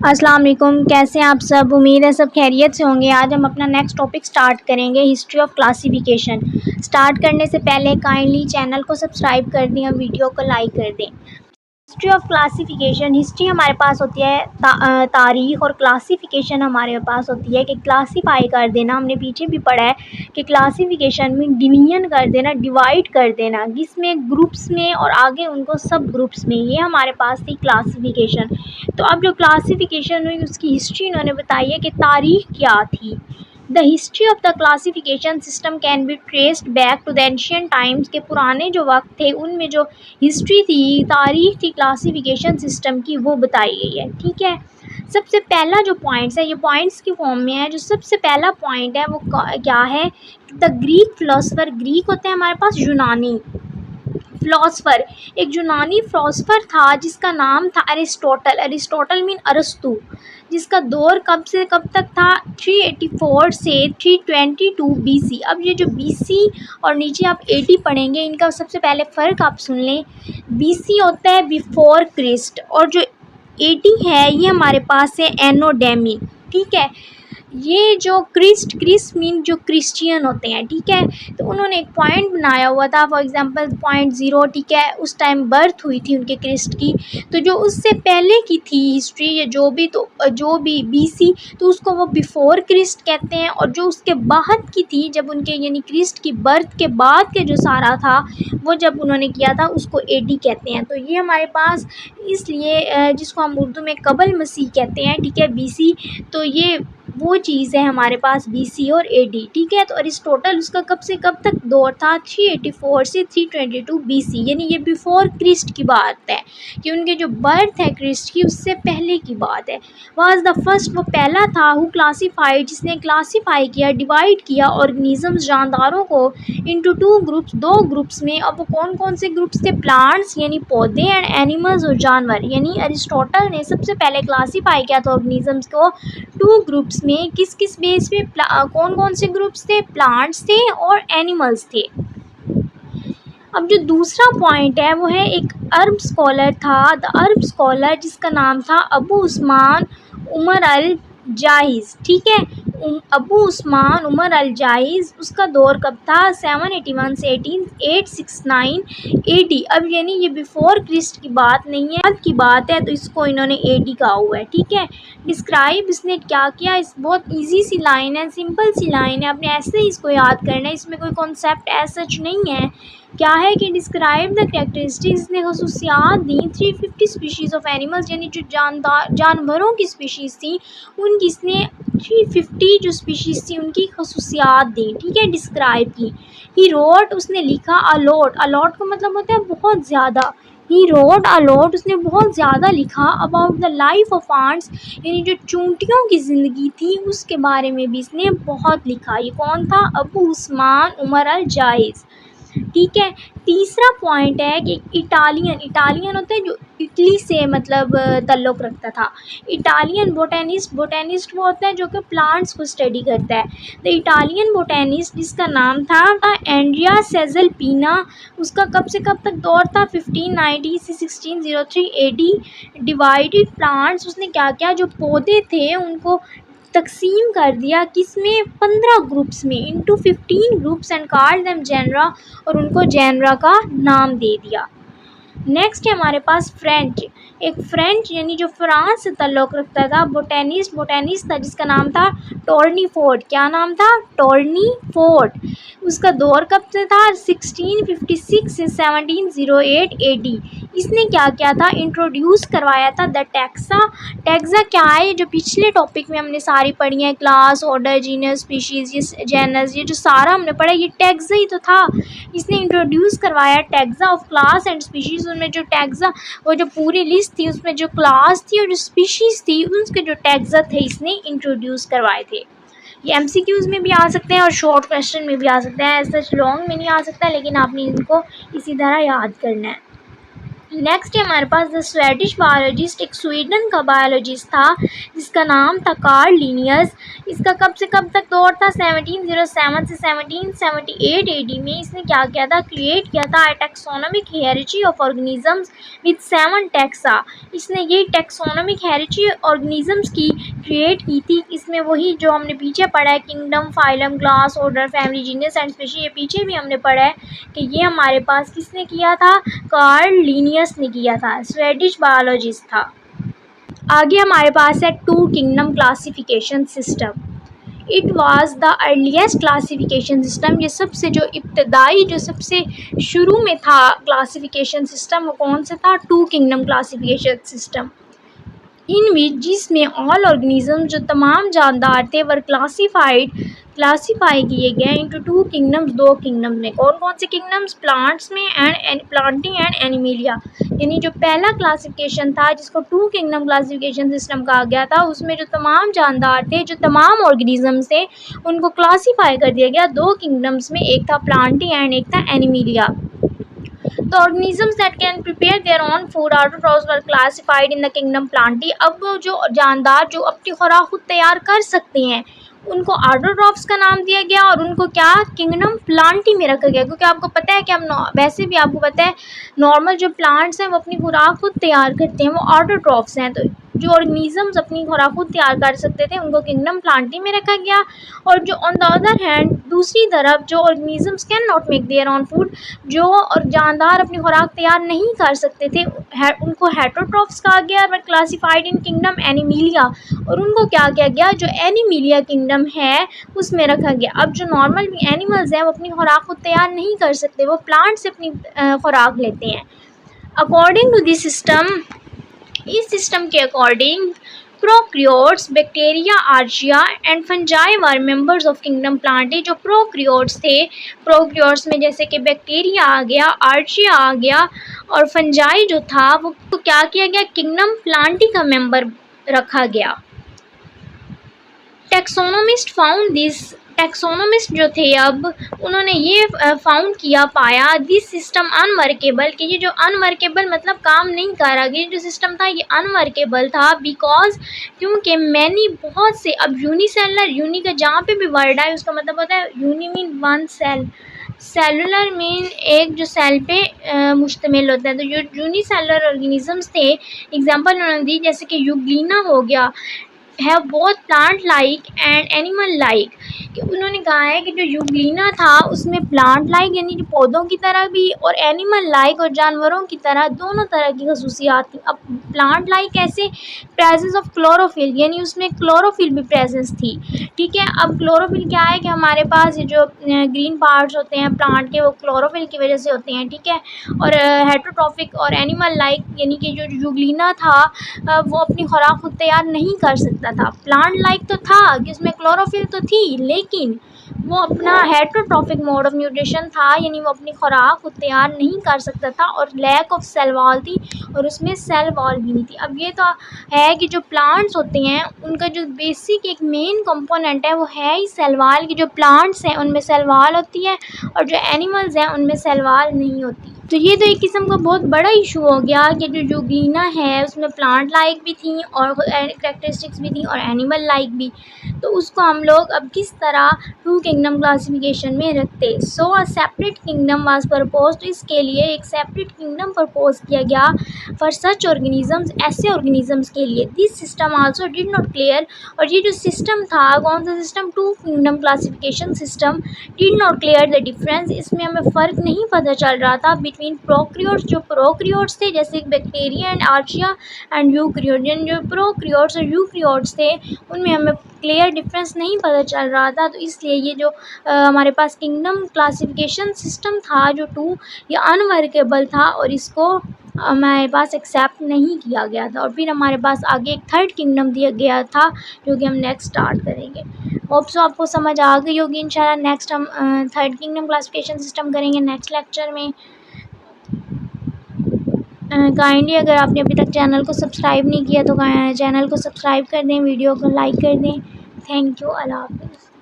अस्सलाम वालेकुम, कैसे हैं आप सब। उम्मीद है सब खैरियत से होंगे। आज हम अपना नेक्स्ट टॉपिक स्टार्ट करेंगे, हिस्ट्री ऑफ क्लासिफिकेशन। स्टार्ट करने से पहले काइंडली चैनल को सब्सक्राइब कर दें और वीडियो को लाइक कर दें। हिस्ट्री ऑफ क्लासिफिकेशन, हिस्ट्री हमारे पास होती है तारीख, और क्लासिफिकेशन हमारे पास होती है कि क्लासीफाई कर देना। हमने पीछे भी पढ़ा है कि क्लासिफिकेशन में डिवीजन कर देना, डिवाइड कर देना, किसमें, ग्रुप्स में, और आगे उनको सब ग्रुप्स में। ये हमारे पास थी क्लासिफिकेशन। तो अब जो क्लासिफिकेशन हुई उसकी हिस्ट्री इन्होंने बताई है कि तारीख क्या थी। The history of the classification system can be traced back to the ancient times, के पुराने जो वक्त थे उनमें जो हिस्ट्री थी, तारीख थी क्लासिफिकेशन सिस्टम की, वो बताई गई है। ठीक है, सबसे पहला जो पॉइंट्स है, ये पॉइंट्स की फॉर्म में है। जो सबसे पहला पॉइंट है वो क्या है, द ग्रीक फिलोसफर। ग्रीक होते हैं हमारे पास यूनानी फिलोसफर। एक यूनानी फिलोसफर था जिसका नाम था अरिस्टोटल। अरिस्टोटल मीन अरस्तु, जिसका दौर कब से कब तक था, 384 से 322 BC। अब ये जो BC और नीचे आप 80 पढ़ेंगे, इनका सबसे पहले फ़र्क आप सुन लें। BC होता है बिफोर क्रिस्ट, और जो 80 है ये हमारे पास है एनो डोमिनी। ठीक है, ये जो क्रिस्ट मीन जो क्रिश्चियन होते हैं। ठीक है, तो उन्होंने एक पॉइंट बनाया हुआ था, फॉर एग्जांपल पॉइंट 0। ठीक है, उस टाइम बर्थ हुई थी उनके क्रिस्ट की। तो जो उससे पहले की थी हिस्ट्री, या जो भी BC, तो उसको वो बिफोर क्रिस्ट कहते हैं। और जो उसके बाद की थी, जब उनके यानी क्रिस्ट की बर्थ के बाद के जो सारा था, वो जब उन्होंने किया था, उसको AD कहते हैं। तो ये हमारे पास इसलिए जिसको हम उर्दू में कबल मसीह कहते हैं। ठीक है, BC, तो ये वो चीज़ है हमारे पास BC और AD। ठीक है, तो अरिस्टोटल उसका कब से कब तक दौर था, 384 से 322 BC, यानी ये बिफोर क्रिस्ट की बात है, कि उनके जो बर्थ है क्रिस्ट की उससे पहले की बात है। वाज द फर्स्ट, वो पहला था, हु क्लासीफाइड, जिसने क्लासीफाई किया, डिवाइड किया ऑर्गेनिजम्स, जानदारों को, इनटू 2 ग्रुप्स, 2 ग्रुप्स में। अब वो कौन कौन से ग्रुप्स थे, प्लांट्स यानी पौधे, एंड एनिमल्स और जानवर। यानी अरिस्टोटल ने सबसे पहले क्लासीफाई किया था ऑर्गेनिजम्स को 2 ग्रुप्स में। किस किस बेस पे, कौन कौन से ग्रुप्स थे, प्लांट्स थे और एनिमल्स थे। अब जो दूसरा पॉइंट है वो है, एक अरब स्कॉलर था, द अरब स्कॉलर, जिसका नाम था अबू उस्मान उमर अल जाहिज। ठीक है, अबू उस्मान उमर अल जाहिज, उसका दौर कब था, 781 से 869 AD। अब यानी ये बिफोर क्रिस्ट की बात नहीं है, बाद की बात है, तो इसको इन्होंने AD कहा हुआ है। ठीक है, डिस्क्राइब, इसने क्या किया, इस बहुत इजी सी लाइन है, सिंपल सी लाइन है, आपने ऐसे ही इसको याद करना है, इसमें कोई कॉन्सेप्ट ऐसा सच नहीं है। क्या है कि डिस्क्राइब द कैरेक्टरिस्टिक्स, ने खसूसियात दी 350 स्पीशीज़ ऑफ एनिमल्स, यानी जो जानवरों की स्पीशीज़ थी उनकी इसने 350 जो स्पीशीज़ थी उनकी खसूसियात दी। ठीक है, डिस्क्राइब की। ही रोट, उसने लिखा, अलॉट, अलॉट का मतलब होता है बहुत ज़्यादा। ही रोट अलॉट, उसने बहुत ज़्यादा लिखा, about the life of ants, यानी जो चूंटियों की ज़िंदगी थी उसके बारे में भी इसने बहुत लिखा। ये कौन था, अबू उस्मान उमर अल जाहिज। ठीक है, तीसरा पॉइंट है कि इटालियन होता है जो इटली से मतलब ताल्लुक़ रखता था। इटालियन बोटेनिस्ट वो होता है जो कि प्लांट्स को स्टडी करता है। द इटालियन बोटेनिस्ट, जिसका नाम था एंड्रिया सेजल पीना, उसका कब से कब तक दौर था, 1590 से 1603 AD। डिवाइडेड प्लांट्स, उसने क्या किया, जो पौधे थे उनको तकसीम कर दिया, किसमें, 15 ग्रुप्स में, into 15 groups, and called them genera, और उनको जेनरा का नाम दे दिया। नेक्स्ट है हमारे पास फ्रेंच। एक फ्रेंच यानी जो फ्रांस से ताल्लुक़ रखता था, बोटेनिस्ट था, जिसका नाम था टोर्नीफोर्ड। क्या नाम था, टोर्नीफोर्ड। उसका दौर कब से था, 1656 से 1708 AD। इसने क्या किया था, इंट्रोड्यूस करवाया था द टैक्सा क्या है, जो पिछले टॉपिक में हमने सारी पढ़ी है, क्लास, ऑर्डर, जीनस, स्पीशीज़, ये जेनस, ये जो सारा हमने पढ़ा, ये टैक्सा ही तो था। इसने इंट्रोड्यूस करवाया taxa of class and species. उनमें जो टैक्सा, वो जो पूरी लिस्ट थी उसमें जो क्लास थी और जो स्पीशीज़ थी उनके जो टैक्सा थे इसने इंट्रोड्यूस करवाए थे। ये MCQs में भी आ सकते हैं और शॉर्ट क्वेश्चन में भी आ सकते हैं, ऐसा लॉन्ग में नहीं आ सकता, लेकिन आपने इनको इसी तरह याद करना है। नेक्स्ट है हमारे पास द स्वेडिश बायोलॉजिस्ट, एक स्वीडन का बायोलॉजिस्ट था जिसका नाम था कार्ल लिनियस। इसका कब से कब तक दौर था, 1707 से 1778 एडी में इसने क्या किया था, क्रिएट किया था taxonomic hierarchy of organisms with 7 taxa. इसने ये टैक्सोनॉमिक हायरार्की ऑर्गेनिजम्स की क्रिएट की थी। इसमें वही जो हमने पीछे पढ़ा है, kingdom, phylum, class, order, family, genus and species, ये पीछे भी हमने पढ़ा है कि ये हमारे पास किसने किया था, कार्ल लिनियस ने किया था, स्वेडिश बायोलॉजिस्ट था। आगे हमारे पास है two kingdom classification system. It was the earliest classification system. ये सबसे जो इब्तदाई जो सबसे शुरू में था क्लासिफिकेशन सिस्टम वो कौन सा था, टू किंगडम क्लासिफिकेशन सिस्टम। इन विच जिसमें ऑल ऑर्गेनिज्म जो तमाम जानदार थे वर क्लासीफाई किए गए इनटू टू किंगडम्स, दो किंगडम्स में। कौन कौन से किंगडम्स, प्लांट्स में एंड प्लांटिंग एंड एनिमलिया। यानी जो पहला क्लासिफिकेशन था जिसको टू किंगडम क्लासिफिकेशन सिस्टम कहा गया था, उसमें जो तमाम जानदार थे, जो तमाम ऑर्गेनिजम्स थे, उनको क्लासीफाई कर दिया गया दो किंगडम्स में, एक था प्लांटिंग एंड एक था Animalia. The organisms that can prepare their own food autotrophs were classified in the kingdom Plantae। अब जो जानदार जो अपनी खुराक खुद तैयार कर सकते हैं उनको ऑटोट्रॉफ्स का नाम दिया गया और उनको क्या, किंगडम प्लांटी में रखा गया। क्योंकि आपको पता है कि हम वैसे भी आपको पता है नॉर्मल जो प्लांट्स हैं वो अपनी खुराक खुद तैयार करते हैं, वो ऑटोट्रॉफ्स हैं। तो जो ऑर्गेनिजम्स अपनी खुराक खुद तैयार कर सकते थे उनको किंगडम प्लांटी में रखा गया। और जो ऑन द अदर हैंड दूसरी तरफ जो organisms can not make their on food, जो और जानदार अपनी खुराक तैयार नहीं कर सकते थे, उनको हेटरोट्रॉफ्स कहा गया, but classified in kingdom Animalia. और उनको क्या किया गया, जो एनिमिलिया किंगडम है उसमें रखा गया। अब जो नॉर्मल एनिमल्स हैं वो अपनी खुराक खुद तैयार नहीं कर सकते, वो प्लांट से अपनी खुराक लेते हैं। अकॉर्डिंग टू दिस सिस्टम, इस सिस्टम के according prokaryotes, bacteria, archaea and fungi were members of kingdom plantae. जो प्रोक्रियोट्स थे, प्रोक्रियोट्स में जैसे कि बैक्टीरिया आ गया, आर्चिया आ गया और फंजाई जो था वो तो क्या किया गया, किंगडम प्लांटी का मेंबर रखा गया। टैक्सोनोमिस्ट फाउंड दिस, टैक्सोनोमिस्ट जो थे अब उन्होंने ये फाउंड किया, पाया दिस सिस्टम अनवर्केबल, कि ये जो अनवर्केबल मतलब काम नहीं कर रहा, ये जो सिस्टम था ये अनवर्केबल था। बिकॉज क्योंकि मैनी बहुत से, अब यूनिसेलर, यूनि का जहाँ पे भी वर्ड है उसका मतलब होता है, uni mean one cell, cellular mean एक जो सेल पे मुश्तमिल होता है। तो जो यूनिसेलर ऑर्गेनिजम्स थे, एग्जांपल उन्होंने दी जैसे कि यूग्लिना हो गया, है both plant like and animal like. कि उन्होंने कहा है कि जो यूग्लिना था उसमें प्लांट लाइक यानी जो पौधों की तरह भी और एनिमल लाइक और जानवरों की तरह दोनों तरह की खसूसियात थी। अब प्लांट लाइक कैसे, प्रेजेंस ऑफ क्लोरोफिल, यानी उसमें क्लोरोफिल भी प्रेजेंस थी। ठीक है, अब क्लोरोफिल क्या है कि हमारे पास ये जो ग्रीन पार्ट्स होते हैं प्लांट के वो क्लोरोफिल की वजह से होते हैं। ठीक है, और हेटरोट्रॉफिक और एनिमल लाइक यानी कि जो यूग्लिना था वो अपनी खुराक खुद तैयार नहीं कर सकता था। प्लांट लाइक तो था कि उसमें क्लोरोफिल तो थी, लेकिन वो अपना हेटरोट्रॉफिक मोड ऑफ न्यूट्रिशन था, यानी वो अपनी खुराक खुद तैयार नहीं कर सकता था और लैक ऑफ सेल वॉल थी और उसमें सेल वॉल भी नहीं थी। अब ये तो है कि जो प्लांट्स होते हैं उनका जो बेसिक एक मेन कंपोनेंट है वो है ही सेल वॉल, की जो प्लांट्स हैं उनमें सेल वॉल होती है और जो एनिमल्स हैं उनमें सेल वॉल नहीं होती। तो ये तो एक किस्म का बहुत बड़ा इशू हो गया कि जो यूग्लिना है उसमें प्लांट लाइक भी थी और कैरेक्टरिस्टिक्स भी थी और एनिमल लाइक भी। तो उसको हम लोग अब किस तरह टू किंगडम क्लासिफिकेशन में रखते। So a separate kingdom was propose, तो इसके लिए एक सेपरेट किंगडम प्रपोज किया गया फॉर सच ऑर्गेनिजम्स, ऐसे ऑर्गेनिजम्स के लिए। This system also did not clear, और ये जो सिस्टम था कौन सा system, two kingdom classification system, did not clear the difference, इसमें हमें फ़र्क नहीं पता चल रहा था बिटवीन प्रोक्रियोट्स, जो प्रोक्रियोट्स थे जैसे bacteria and Archaea and eukaryotes, जो प्रोक्रियोट्स और यूक्रियोट्स थे उनमें हमें क्लियर डिफरेंस नहीं पता चल रहा था। तो इसलिए ये जो हमारे पास किंगडम क्लासिफिकेशन सिस्टम था जो टू, ये अनवर्केबल था और इसको हमारे पास एक्सेप्ट नहीं किया गया था। और फिर हमारे पास आगे एक थर्ड किंगडम दिया गया था जो कि हम नेक्स्ट स्टार्ट करेंगे। होप सो आपको समझ आ गई होगी। इंशाल्लाह नेक्स्ट हम थर्ड किंगडम क्लासिफिकेशन सिस्टम करेंगे नेक्स्ट लेक्चर में। काइंडली अगर आपने अभी तक चैनल को सब्सक्राइब नहीं किया तो चैनल को सब्सक्राइब कर दें, वीडियो को लाइक कर दें। थैंक यू, अल्लाह हाफ़िज़।